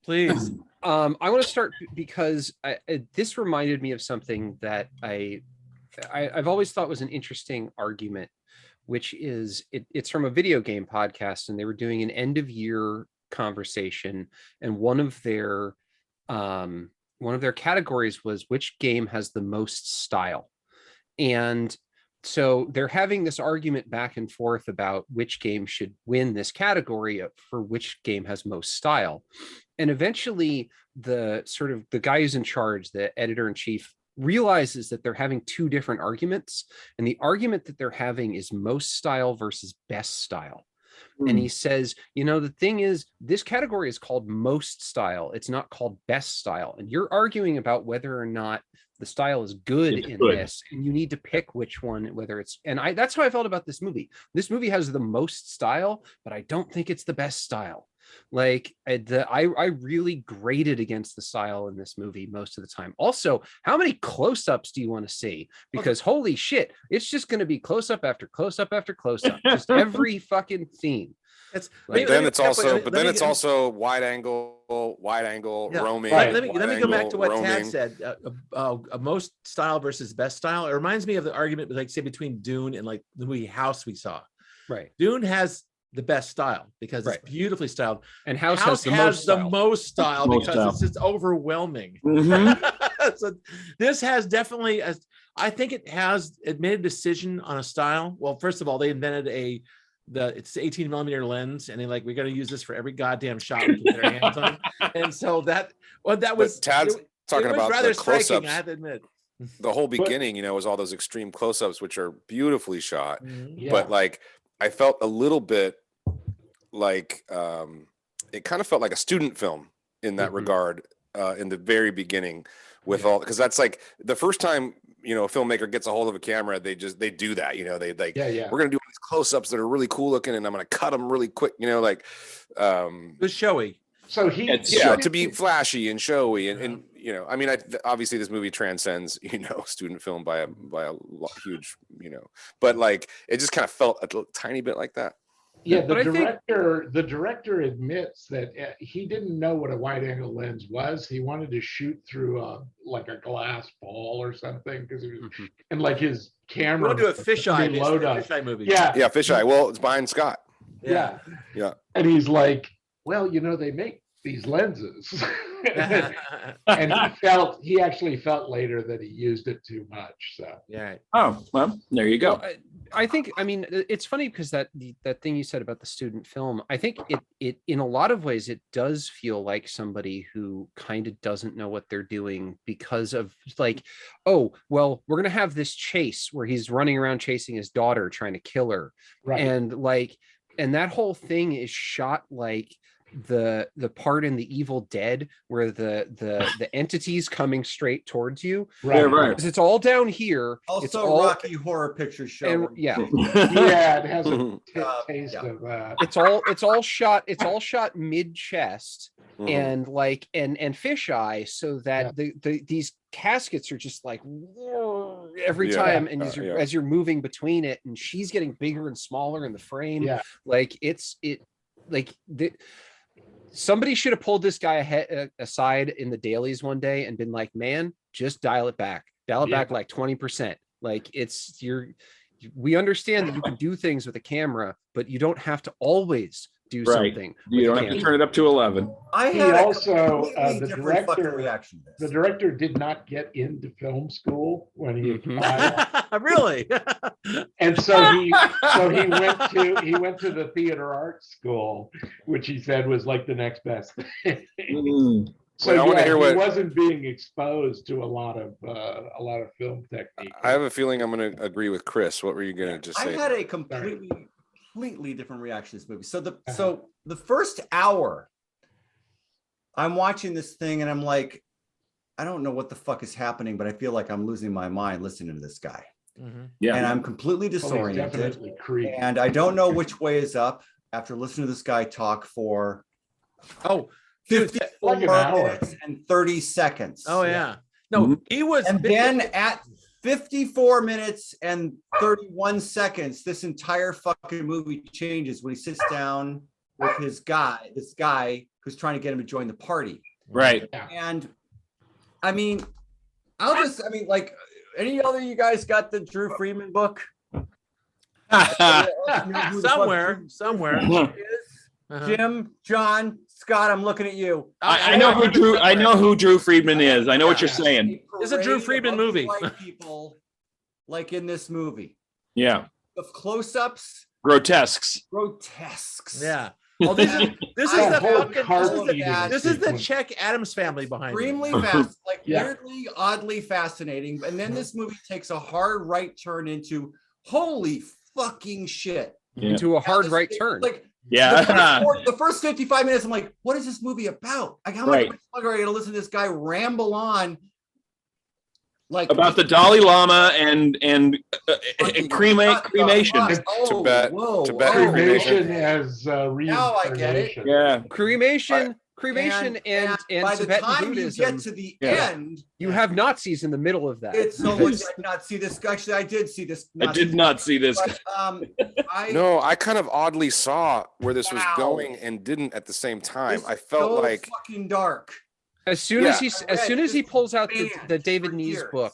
Please. I want to start because this reminded me of something that I've always thought was an interesting argument, which is it's from a video game podcast, and they were doing an end of year conversation, and one of their categories was which game has the most style. And so they're having this argument back and forth about which game should win this category for which game has most style. And eventually the guy who's in charge, the editor-in-chief, realizes that they're having two different arguments. And the argument that they're having is most style versus best style. And he says, the thing is, this category is called most style. It's not called best style. And you're arguing about whether or not the style is good this, and you need to pick which one, whether it's, and that's how I felt about this movie. This movie has the most style, but I don't think it's the best style. Like I really graded against the style in this movie most of the time. Also, how many close-ups do you want to see? Because holy shit, it's just going to be close-up after close-up after close-up, just every fucking scene. It's also wide angle roaming. Right. Let me go back to what Tad said. Most style versus best style. It reminds me of the argument, like say between Dune and like the movie House we saw. Right. Dune has the best style because it's beautifully styled, and House has the most style because it's just overwhelming. So this has definitely, I think it made a decision on a style. Well, first of all, they invented it's 18 millimeter lens, and they're like, we're going to use this for every goddamn shot we can get our hands on. And so that was Tad's talking about rather the striking, I have to admit. The whole beginning, was all those extreme close-ups, which are beautifully shot. But like, I felt a little bit like it kind of felt like a student film in that regard in the very beginning, with all, because that's like the first time a filmmaker gets a hold of a camera, they do that, we're gonna do all these close-ups that are really cool looking, and I'm gonna cut them really quick, it was showy. So to be flashy and showy, and obviously this movie transcends student film by a huge but like it just kind of felt a tiny bit like that. Yeah, the director admits that he didn't know what a wide angle lens was. He wanted to shoot through a glass ball or something because he was, and like his camera. We'll do a fisheye movie. Yeah, fisheye. Well, it's behind Scott. Yeah. And he's like, well, they make these lenses. And he actually felt later that he used it too much. So Oh, well, there you go. Well, I think, it's funny because that thing you said about the student film, I think it in a lot of ways, it does feel like somebody who kind of doesn't know what they're doing, because of like, oh, well, we're going to have this chase where he's running around chasing his daughter, trying to kill her. Right. And that whole thing is shot like the part in The Evil Dead where the entity's coming straight towards you, right? Because it's all down here. Also, it's all Rocky Horror Picture Show. And, it has a taste of that. It's all shot mid chest and fisheye, so that these caskets are just like every time, and as you're moving between it, and she's getting bigger and smaller in the frame. Somebody should have pulled this guy aside in the dailies one day and been like, man, just dial it back like 20%. Like we understand that you can do things with a camera, but you don't have to always do something. You don't have to turn it up to 11. The director did not get into film school when he applied. Really? And so he went to the theater arts school, which he said was like the next best thing. So I want to hear he wasn't being exposed to a lot of film technique. I have a feeling I'm going to agree with Chris. What were you going to just say? I had a completely different reaction to this movie. So the first hour, I'm watching this thing and I'm like, I don't know what the fuck is happening, but I feel like I'm losing my mind listening to this guy. And I'm completely disoriented, and I don't know which way is up after listening to this guy talk for 54 minutes and 30 seconds. He was, and then at 54 minutes and 31 seconds, this entire fucking movie changes when he sits down with this guy, who's trying to get him to join the party. Right. And I mean, like, any other you guys got the Drew Friedman book? somewhere. Jim, John, Scott, I'm looking at you. I know who Drew Friedman is. I know what you're saying. It's a Drew Friedman movie. White people, like in this movie. Yeah. The close-ups. Grotesques. Yeah. Oh, this is the Czech Addams Family behind extremely fast, like weirdly, oddly fascinating. And then this movie takes a hard right turn into holy fucking shit. Into a hard right turn. Like the first 55 minutes, I'm like, what is this movie about? Like, how much are I gonna listen to this guy ramble on? Like about the Dalai Lama and cremation. Tibet cremation as now I get it. Yeah, cremation and by the Tibetan time Buddhism, you get to the end, you have Nazis in the middle of that. It's so much. I did not see this. Actually, I did see this. I did not see this. But, I kind of oddly saw where this was going and didn't at the same time. I felt so like fucking dark. As soon as he pulls out the David Nees book,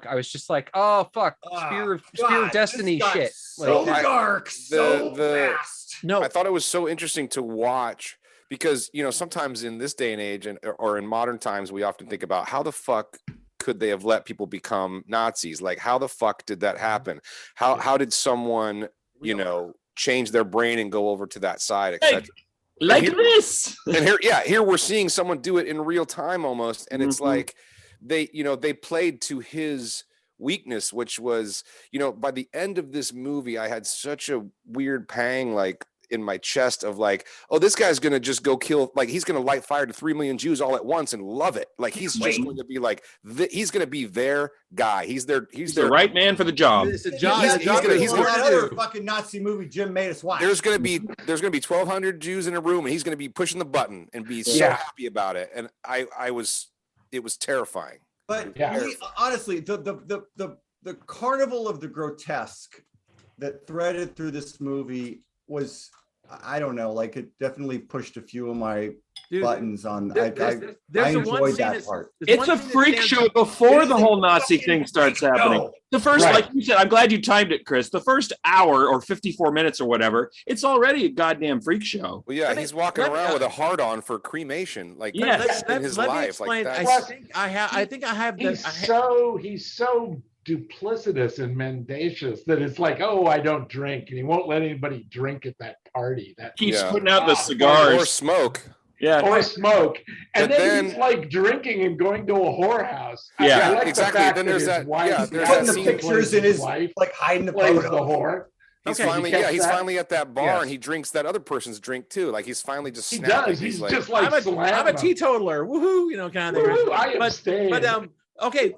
I was just like, oh fuck, Spear of Destiny shit. So dark, so fast. No, I thought it was so interesting to watch because sometimes in this day and age or in modern times, we often think about how the fuck could they have let people become Nazis? Like, how the fuck did that happen? How did someone change their brain and go over to that side, etc. Like this. And here we're seeing someone do it in real time almost. And it's like they played to his weakness, which was, by the end of this movie, I had such a weird pang like in my chest of like, oh, this guy's gonna just go kill, like he's gonna light fire to 3 million Jews all at once and love it. Like he's just going to be like he's gonna be their guy. He's the right man for the job. He's that other fucking Nazi movie Jim made us watch. There's gonna be 1,200 Jews in a room, and he's gonna be pushing the button and be so happy about it. And it was terrifying. But honestly, the carnival of the grotesque that threaded through this movie was, I don't know, like it definitely pushed a few of my buttons on. I enjoyed that part. It's a freak show before the whole Nazi thing starts happening. The first, like you said, I'm glad you timed it, Chris. The first hour or 54 minutes or whatever, it's already a goddamn freak show. Well, yeah, he's walking around with a hard-on for cremation, like in his life. Like that. I think I have. He's so duplicitous and mendacious that it's like, oh, I don't drink, and he won't let anybody drink at that party. That keeps putting out the cigars or smoke. Or smoke. And then he's like drinking and going to a whorehouse. Yeah, exactly. Then there's that. There's putting the pictures in his wife, like hiding the photos. The whore. He's finally at that bar and he drinks that other person's drink too. Like he's finally just snapping. He's just like I'm a teetotaler. Woohoo! Kind of thing. I abstain. But okay,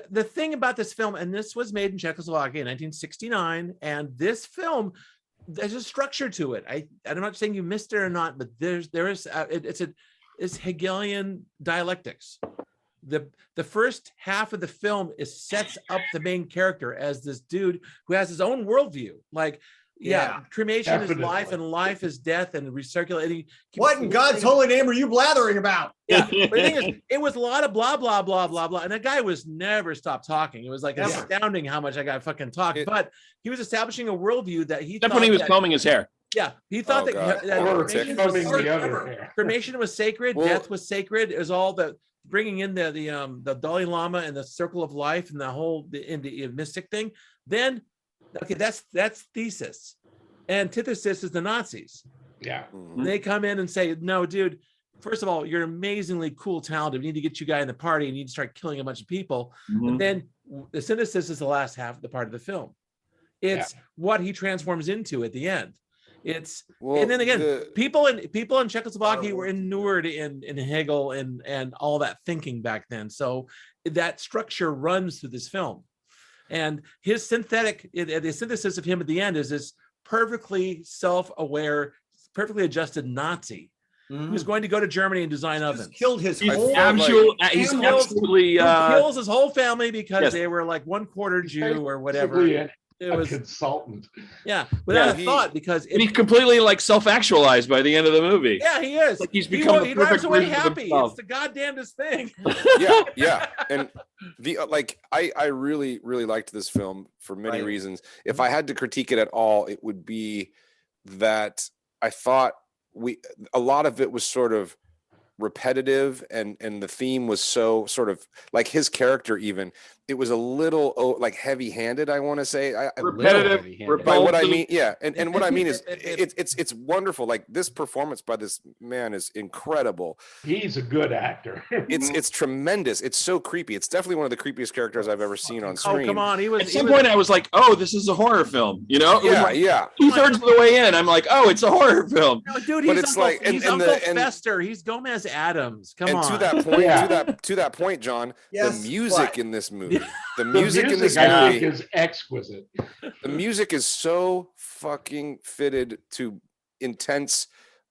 the thing about this film, and this was made in Czechoslovakia in 1969, and this film, there's a structure to it. I'm not saying you missed it or not, but there is it's Hegelian dialectics. The first half of the film sets up the main character as this dude who has his own worldview. Like, cremation is life and life is death and recirculating. What in God's holy name are you blathering about? Yeah, but the thing is, it was a lot of blah blah blah blah blah, and that guy was never stopped talking. It was like astounding how much I got fucking talk. But he was establishing a worldview that he. Except when he was combing his hair. Yeah, he thought cremation was sacred, death was sacred. It was all the bringing in the Dalai Lama and the circle of life and the whole the mystic thing. Then. Okay, that's thesis. Antithesis is the Nazis. Yeah. They come in and say, no, dude, first of all, you're amazingly cool, talented. We need to get you guy in the party and you need to start killing a bunch of people. And then the synthesis is the last half of the part of the film. It's what he transforms into at the end. And then again, people in Czechoslovakia were inured in Hegel and all that thinking back then. So that structure runs through this film. And his the synthesis of him at the end is this perfectly self-aware, perfectly adjusted Nazi who's going to go to Germany and design ovens. Killed his he's absolutely kills his whole family because they were like 1/4 Jew or whatever. It was a consultant. Yeah, without a thought, because he's completely like self-actualized by the end of the movie. Yeah, he is. Like he's become he drives away happy. It's the goddamnest thing. Yeah. And I really, really liked this film for many reasons. If I had to critique it at all, it would be that I thought a lot of it was sort of repetitive, and the theme was so sort of like his character, even it was a little like heavy-handed, I want to say. Repetitive, by what I mean, and what I mean is it's wonderful. Like this performance by this man is incredible. He's a good actor. It's tremendous. It's so creepy. It's definitely one of the creepiest characters I've ever seen on screen. Oh, come on. At some point I was like, oh, this is a horror film, you know? Yeah. 2/3 of the way in, I'm like, oh, it's a horror film. No, dude, he's Uncle Fester. He's Gomez Adams. Come on. To that point, to that point, John, the music in this movie. The music in this movie is exquisite. The music is so fucking fitted to intense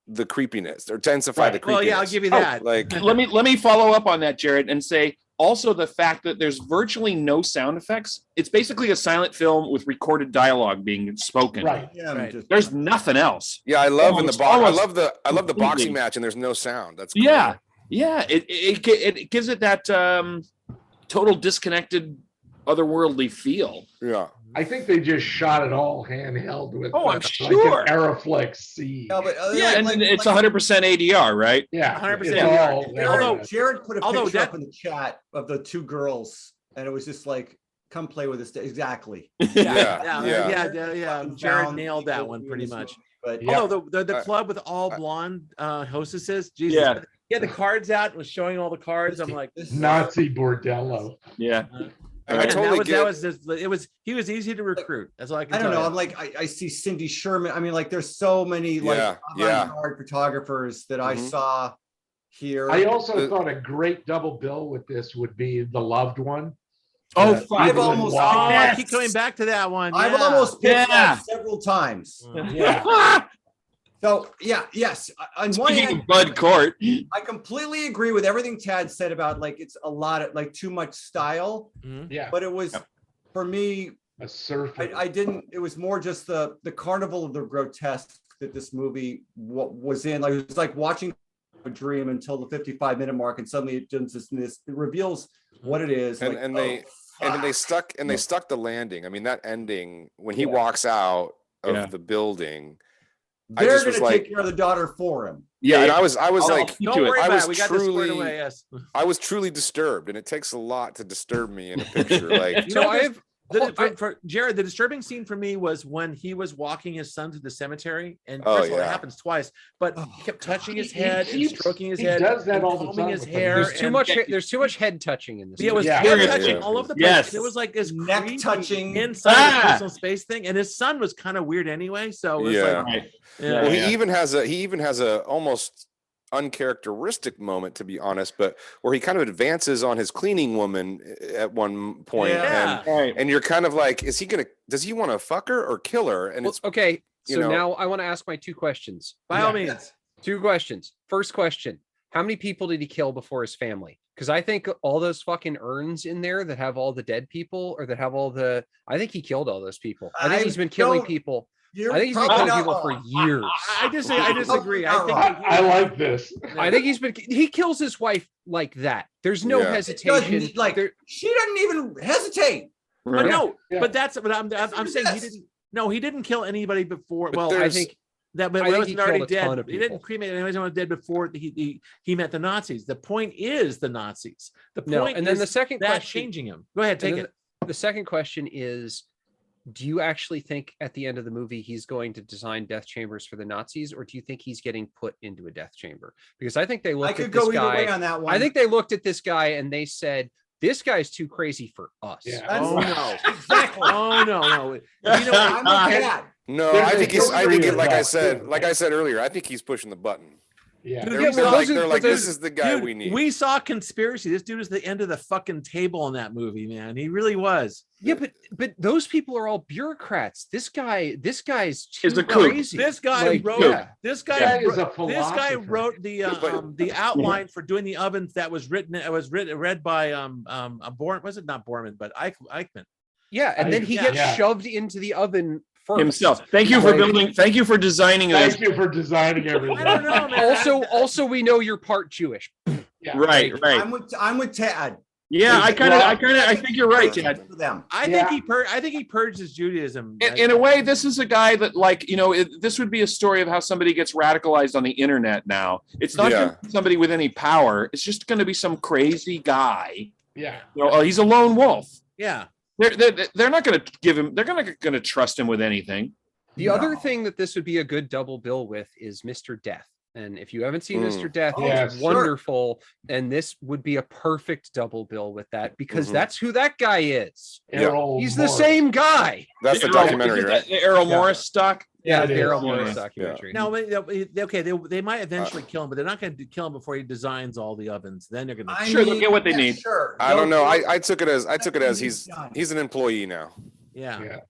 the creepiness or intensify the creepiness. Well, yeah, I'll give you that. Like, let me follow up on that, Jared, and say also the fact that there's virtually no sound effects. It's basically a silent film with recorded dialogue being spoken. Right. Yeah. There's nothing else. Yeah, I love I love the boxing match, and there's no sound. That's great. Yeah. It gives it that total disconnected, otherworldly feel. Yeah. I think they just shot it all handheld with I'm sure an Aeroflex C. No, but, and it's 100% ADR, right? Yeah, 100%. Although Jared put a picture up in the chat of the two girls, and it was just like, come play with us. Exactly. Yeah. Jared nailed that one pretty much. But although the club with all blonde hostesses, Jesus. Yeah, the cards out and was showing all the cards. I'm like, Nazi bordello. Yeah. I totally get it. He was easy to recruit. That's all I can tell know. you. I'm like, I see Cindy Sherman. I mean, like, there's so many avant-garde photographers that I saw here. I also thought a great double bill with this would be The Loved One. I've almost. I keep coming back to that one. I've almost picked that several times. Yeah. So yes. On one hand, Bud Court, I completely agree with everything Tad said about like it's a lot of like too much style. Yeah. But it was for me a surfer. I didn't. It was more just the carnival of the grotesque that this movie was in. Like it was like watching a dream until the 55-minute mark, and suddenly it does this. It reveals what it is. And they stuck the landing. I mean, that ending when he walks out of the building. They're going to take care of the daughter for him. Yeah, and I was like, don't worry about it. We got this squared away. Yes. I was truly disturbed, and it takes a lot to disturb me in a picture. Like, for Jared, the disturbing scene for me was when he was walking his son to the cemetery, and first of all, it happens twice, but he kept touching his head and stroking his head. He does that all the combing time. his hair. There's too much head touching in this. Yeah, it was head touching all over the place. Yes. It was like this neck touching inside the personal space thing, and his son was kind of weird anyway. So it was like, well, he even has a almost uncharacteristic moment, to be honest, but where he kind of advances on his cleaning woman at one point, and you're kind of like, does he want to fuck her or kill her? And it's okay. So now I want to ask my two questions. By all means, two questions. First question: how many people did he kill before his family? Because I think all those fucking urns in there that have all the dead people, or that have all the, I think he killed all those people. I think he's been killing people. I think he's been killing people for years. I disagree. I like this. I think he kills his wife like that. There's no hesitation. Like she doesn't even hesitate. Right. But that's what I'm saying. He didn't kill anybody before. Well, I think that, but he wasn't already dead. He didn't cremate anyone who was dead before he met the Nazis. The point is the Nazis. The point and then the second question, changing him. Go ahead, take it. The second question is, do you actually think at the end of the movie he's going to design death chambers for the Nazis, or do you think he's getting put into a death chamber? Because I think they looked at this guy. Way on that one. I think they looked at this guy and they said, "This guy's too crazy for us." Yeah. Oh no! Exactly. Oh no! You know, I'm bad. No, I think like I said earlier, I think he's pushing the button. Yeah, they're like, this is the guy we need. We saw Conspiracy. This dude was the end of the fucking table in that movie, man. He really was. Yeah, but those people are all bureaucrats. This guy's too is a crazy. This guy wrote. Yeah. This guy wrote the outline for doing the ovens that was written. It was read by Was it not Borman, but Eichmann. Yeah, and then he gets shoved into the oven first. Himself. Thank you for building. Thank you for designing this. Thank you for designing everything. I don't know, man. Also, we know you're part Jewish. Yeah. Right. I'm with Tad. Yeah, I think you're right, Tad. I think he purged his Judaism. In a way, this is a guy that, like, you know, this would be a story of how somebody gets radicalized on the internet now. It's not going to be somebody with any power. It's just going to be some crazy guy. Yeah. You know, he's a lone wolf. Yeah. They're not going to give him. They're not going to trust him with anything. The other thing that this would be a good double bill with is Mr. Death. And if you haven't seen Mr. Death, it's wonderful. Sure. And this would be a perfect double bill with that, because that's who that guy is. He's the same guy. That's the documentary, right? The Errol Morris stock. Yeah, the Errol Morris documentary. No, okay, they might eventually kill him, but they're not going to kill him before he designs all the ovens. Then they're going to they'll get what they need. Sure. I don't know. I took it as he's an employee now. Yeah.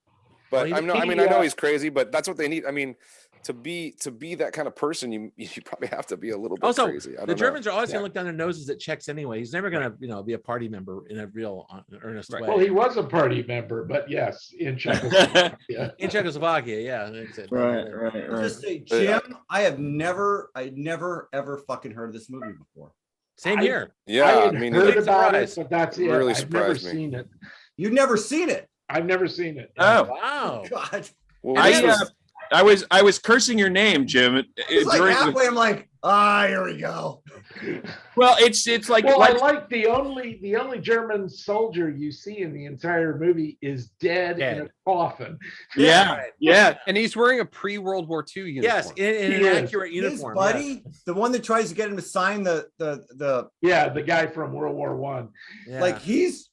But I know he's crazy, but that's what they need. I mean, to be that kind of person, you probably have to be a little bit crazy. The Germans are always going to look down their noses at Czechs anyway. He's never going to, be a party member in a real earnest way. Well, he was a party member, but yes, in Czechoslovakia. In Czechoslovakia, yeah. Right. Just say, Jim, I never ever fucking heard of this movie before. Same here. Yeah, I mean, heard about it, but that's it. Really I've never surprised me. seen it. You've never seen it? I've never seen it. Oh, wow. God. Well, I was cursing your name, Jim. It's like halfway. I'm like, here we go. Well, it's like. Well, I like the only German soldier you see in the entire movie is dead. In a coffin. Yeah. And he's wearing a pre-World War II uniform. Yes, in an accurate uniform. His buddy, the one that tries to get him to sign the guy from World War I. Yeah. Like he's.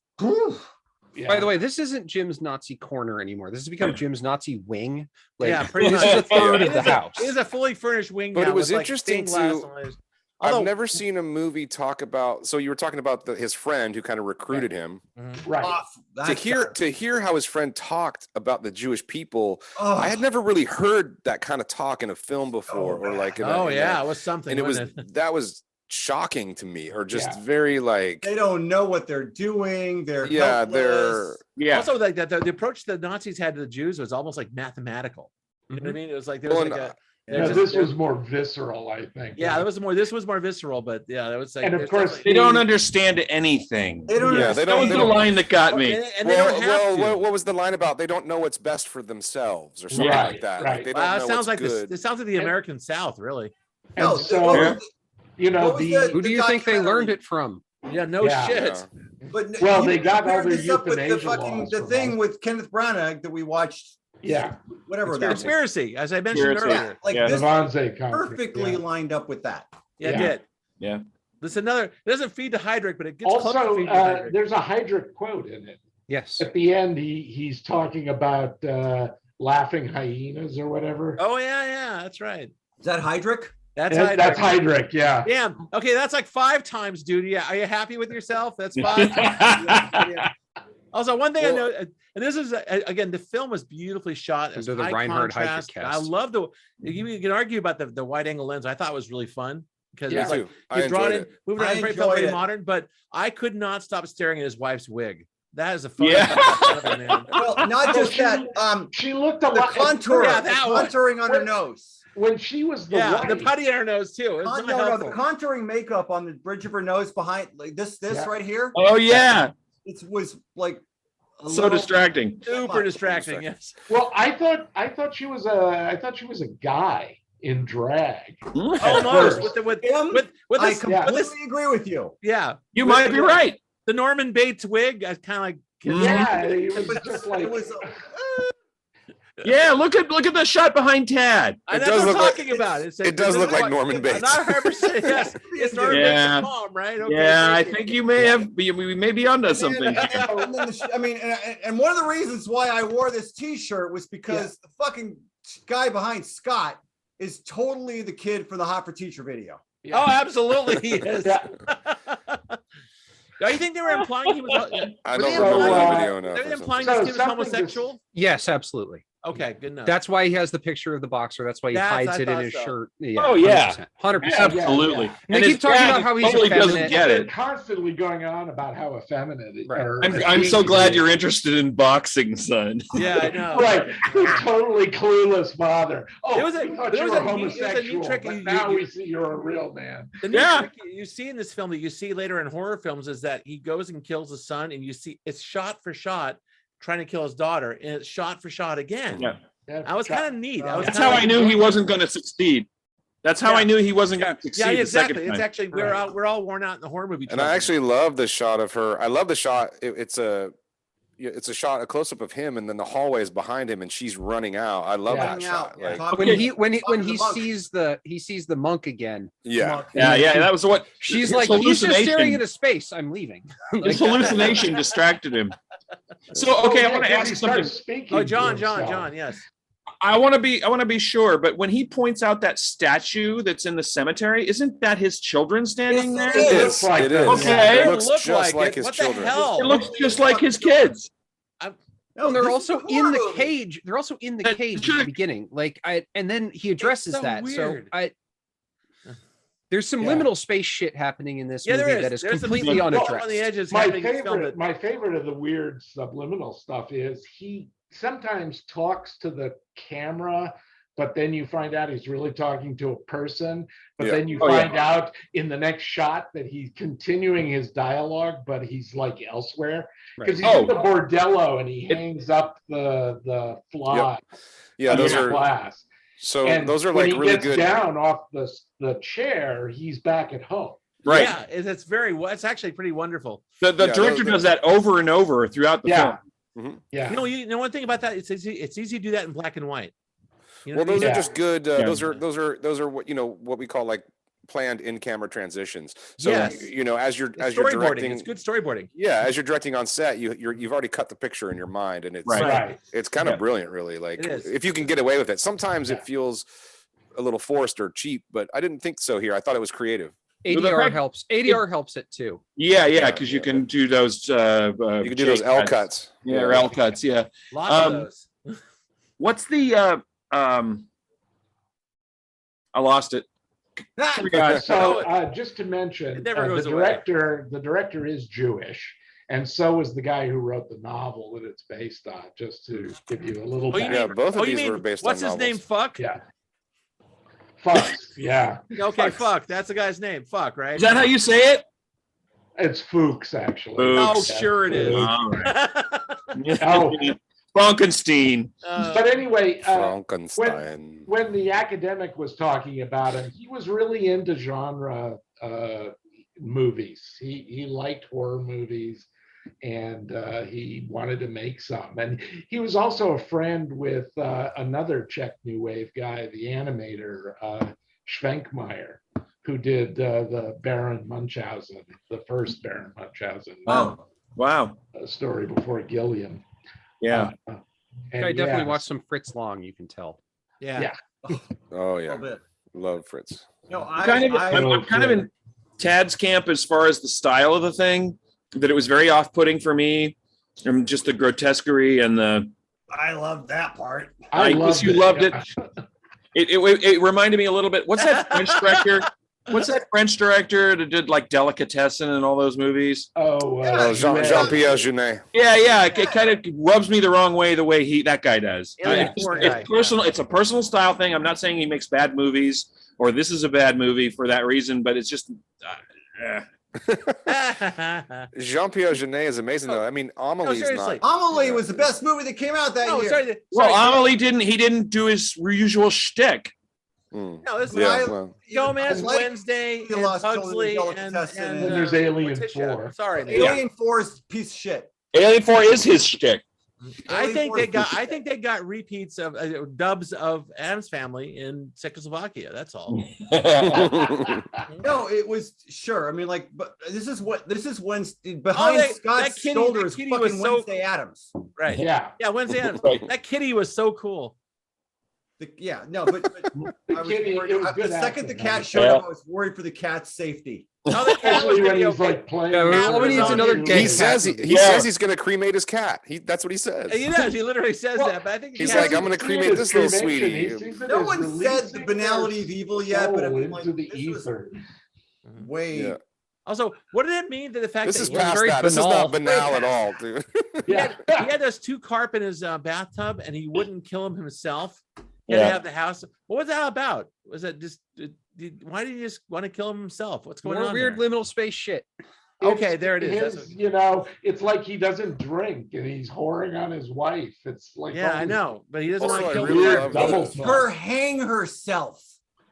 Yeah. By the way, this isn't Jim's Nazi corner anymore. This has become Jim's Nazi wing. Pretty much. This is a third of the house. It is a fully furnished wing. But now it was with, interesting I've never seen a movie talk about. So you were talking about his friend who kind of recruited him, right? To hear how his friend talked about the Jewish people, I had never really heard that kind of talk in a film before, or like. It was something. And that was shocking to me, or just very like they don't know what they're doing. They're Also, like that the approach the Nazis had to the Jews was almost like mathematical. You know what I mean? It was like there was this was more visceral, I think. Yeah, this was more visceral, but that was like. And of course, they don't understand anything. They don't. Yeah, they don't. That was the line that got me. And they don't have to. What was the line about? They don't know what's best for themselves, or something like that. Right. Like, they don't know it sounds like good. this. It sounds like the American South, really. And so. Who do you think they learned it from? Yeah, shit. But they got all their euthanasia the thing with Kenneth Branagh that we watched. Yeah, whatever. Conspiracy, as I mentioned earlier. This perfectly lined up with that. Yeah, it did. Yeah. There's another. It doesn't feed to Heydrich, but it gets also. Close to feed to Heydrich. There's a Heydrich quote in it. Yes. At the end, he's talking about laughing hyenas or whatever. Oh yeah, that's right. Is that Heydrich? That's Heydrich, yeah. Damn. Okay, that's like 5 times, dude. Yeah. Are you happy with yourself? That's 5 times. Also, one thing I know, and this is again, the film was beautifully shot. As the Reinhard Heydrich cast. I love you can argue about the wide angle lens. I thought it was really fun because it's like you drawn in, moving around, very felt very modern. But I could not stop staring at his wife's wig. That is a fun. Man. Well, not just that. She looked a lot. Contour, contouring on her nose. When she was the putty in her nose too. It was the contouring makeup on the bridge of her nose behind like this right here. Oh yeah, it was like so distracting, super distracting. Yes. Well, I thought she was a guy in drag. Almost with I completely agree with you. Yeah, you might be right. The Norman Bates wig, I kind of like. It was just like. Yeah, look at the shot behind Tad. That's what I'm talking about. It does look like Norman Bates. Not 100%. Yes, it's Norman Bates' mom, right? Okay, yeah, I think you may have. We may be onto something. I mean, and one of the reasons why I wore this T-shirt was because the fucking guy behind Scott is totally the kid from the Hot for Teacher video. Yeah. Oh, absolutely, he is. Do you think they were implying he was? I don't remember the video enough. They were implying this kid was homosexual. Yes, absolutely. Okay, good enough. That's why he has the picture of the boxer. That's why he hides it in his shirt. Yeah, oh yeah, 100%. Absolutely. Yeah. And they keep talking about how he's totally doesn't get it. Constantly going on about how effeminate. Right. I'm so glad you're interested in boxing, son. Yeah, I know. Right, totally clueless father. Oh, it was a homosexual, trick. Now we see you're a real man. The trick you see in this film that you see later in horror films is that he goes and kills his son, and you see it's shot for shot trying to kill his daughter, and it's shot for shot again. Yeah, I was kind of neat. That's how I knew he wasn't going to succeed. That's how I knew he wasn't going to succeed. Yeah, exactly. It's actually we're all worn out in the horror movie. And I actually love the shot of her. I love the shot. It's a shot, a close up of him, and then the hallway is behind him, and she's running out. I love that shot. Like, when he sees the monk again. Yeah, that was what she's like. He's just staring into space. I'm leaving. His hallucination distracted him. So okay, I want to ask you something. Oh, John, yes. I want to be sure, but when he points out that statue that's in the cemetery, isn't that his children standing there? It is. Okay. It looks just like his children. It looks just like his kids. No, they're also in the cage. They're also in the cage at the beginning. And then he addresses that. Weird. So there's some liminal space shit happening in this movie that is completely unaddressed. On the edges. My favorite of the weird subliminal stuff is he sometimes talks to the camera, but then you find out he's really talking to a person. But then you find out in the next shot that he's continuing his dialogue, but he's like elsewhere because he's in the bordello and he hangs up the fly. Yeah, those are glass. So those are like really good. Down off the chair, he's back at home. Right. Yeah, it's actually pretty wonderful. The director does that over and over throughout the film. Mm-hmm. Yeah. You know one thing about that, it's easy to do that in black and white. You know those are just good. Those are what we call like planned in-camera transitions. So as you're directing, it's good storyboarding. Yeah, as you're directing on set, you've already cut the picture in your mind, and it's kind of brilliant, really. Like if you can get away with it. Sometimes it feels a little forced or cheap, but I didn't think so here. I thought it was creative. ADR helps. ADR helps it too. Yeah, because you can do those. You can do those L cuts. Yeah, or L cuts. Yeah, lots of those. What's the? I lost it. So just to mention, the director is Jewish, and so is the guy who wrote the novel that it's based on. Just to give you a little. Both of these were based on. What's his name? Fuck. Yeah. Fuck. Yeah. Okay. Fuck. That's the guy's name. Fuck. Right. Is that how you say it? It's Fuchs, actually. Oh, sure it is. All right. Frankenstein. But anyway, Frankenstein. When the academic was talking about him, he was really into genre movies. He liked horror movies, and he wanted to make some. And he was also a friend with another Czech New Wave guy, the animator, Schwenkmeyer, who did the Baron Munchausen, the first Baron Munchausen. Wow. Story before Gilliam. Yeah. I definitely watched some Fritz Lang, you can tell. Yeah. Oh yeah. Love Fritz. No, I'm kind of in Tad's camp as far as the style of the thing, that it was very off-putting for me. Just the grotesquerie and the. I loved that part. I guess you loved it. It reminded me a little bit. What's that French director? What's that French director that did like Delicatessen and all those movies? Jean-Pierre Jeunet. Yeah. It kind of rubs me the wrong way the way that guy does. It's personal. It's a personal style thing. I'm not saying he makes bad movies or this is a bad movie for that reason, but it's just. Jean-Pierre Jeunet is amazing though. I mean, Amelie's not. Amelie was the best movie that came out that year. Sorry, Amelie didn't do his usual shtick. No, this is Gomez, Wednesday, and Huxley, and then there's Alien 4. Sorry, Alien 4 is a piece of shit. Alien 4 is his shtick. I think they got repeats of dubs of Addams Family in Czechoslovakia. That's all. No, it was sure. I mean, but this is Wednesday behind Scott's shoulder is fucking Wednesday Addams. Right. Yeah. Wednesday Addams. That kitty was so cool. But I was worried. The second the cat showed up, I was worried for the cat's safety. Especially when he's like playing. All we need is another gay. He says he's going to cremate his cat. That's what he says. He does. He literally says that. But I think he's like, I'm going to cremate this little sweetie. No one said the banality of evil yet, but I mean, like, into the ether. Way. Yeah. Also, what did it mean that the fact this that is past that? This is not banal at all, dude. He had those 2 carp in his bathtub, and he wouldn't kill him himself. He had to have the house. What was that about? Was that just? Why did he just want to kill him himself? What's going on? Weird liminal space shit. Okay, there it is. You know, it's like he doesn't drink and he's whoring on his wife. It's like, I know, but he doesn't want to kill her. Hang herself.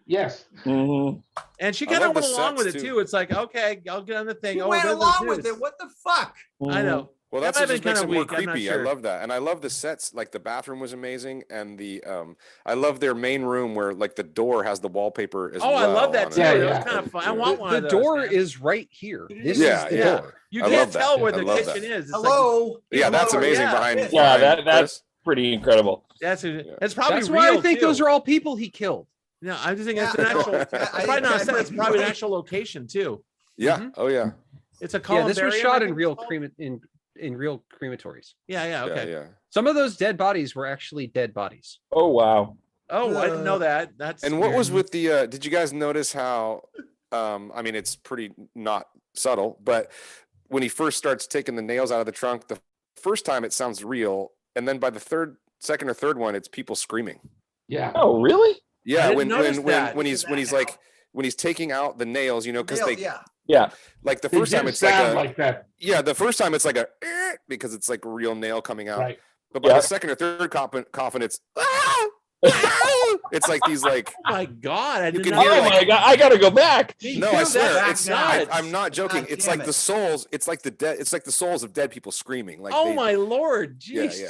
Yes. Mm-hmm. And she kind of went along with it too. It's like, okay, I'll get on the thing. She went along with it. What the fuck? I know. Well, that's what just makes it more creepy. I love that. And I love the sets. Like the bathroom was amazing. And the I love their main room where like the door has the wallpaper as well. I love that too. It was kind of fun. I want one of those. The door is right here. This is the door. You can't tell where the kitchen is. Hello. Yeah, that's amazing behind. Yeah, that's pretty incredible. That's probably That's why I think those are all people he killed. No, I'm just thinking it's an actual. It's probably not a set. It's probably an actual location too. Yeah. Oh yeah. It's a columbarium. This was shot in real real crematories. Yeah. Okay. Yeah. Some of those dead bodies were actually dead bodies. Oh wow. Oh, I didn't know that. That's and what was with the? Did you guys notice how? I mean, it's pretty not subtle, but when he first starts taking the nails out of the trunk, the first time it sounds real, and then by the second or third one, it's people screaming. Yeah. Oh, really? Yeah. When he's taking out the nails, you know, because yeah. Like the first time it's like that. Yeah, the first time it's like a because it's like a real nail coming out. Right. But by the second or third coffin, it's it's like these like. Oh my God! I gotta go back. No, I swear, it's not. I'm not joking. It's like the souls. It's like the dead. It's like the souls of dead people screaming. Like my Lord, jeez. Yeah.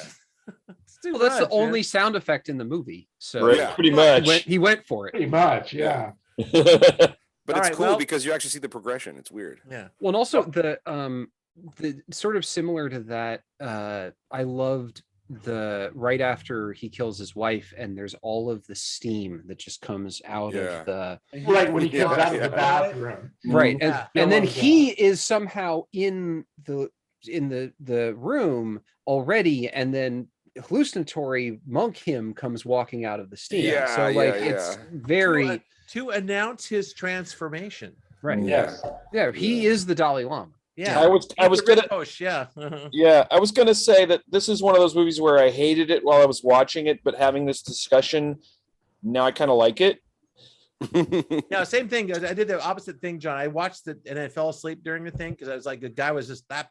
Well, that's the only sound effect in the movie. So pretty much he went for it. Pretty much, yeah. But it's cool because you actually see the progression. It's weird. Yeah. Well, and also the sort of similar to that, I loved the right after he kills his wife and there's all of the steam that just comes out of the when he comes out of the bathroom. Right. And then he is somehow in the room already, and then hallucinatory monk him comes walking out of the steam. It's very to announce his transformation. Right. Yes. Yeah, he is the Dalai Lama. Yeah. I was gonna I was gonna say that this is one of those movies where I hated it while I was watching it, but having this discussion now I kind of like it. Yeah, same thing. I did the opposite thing, John. I watched it and I fell asleep during the thing because I was like, the guy was just I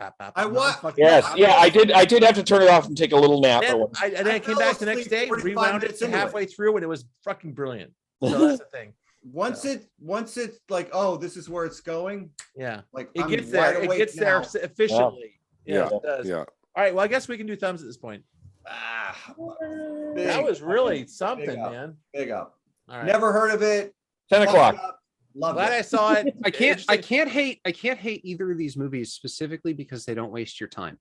did have to turn it off and take a little nap. And then I came back the next day, rewound it halfway through, and it was fucking brilliant. So that's the thing. Once it's like, oh, this is where it's going. Yeah, like it gets there. It gets there efficiently. Yeah, it does. Yeah. All right. Well, I guess we can do thumbs at this point. That was really something, man. Big up. All right. Never heard of it. 10 o'clock. Glad I saw it. I can't hate either of these movies specifically because they don't waste your time.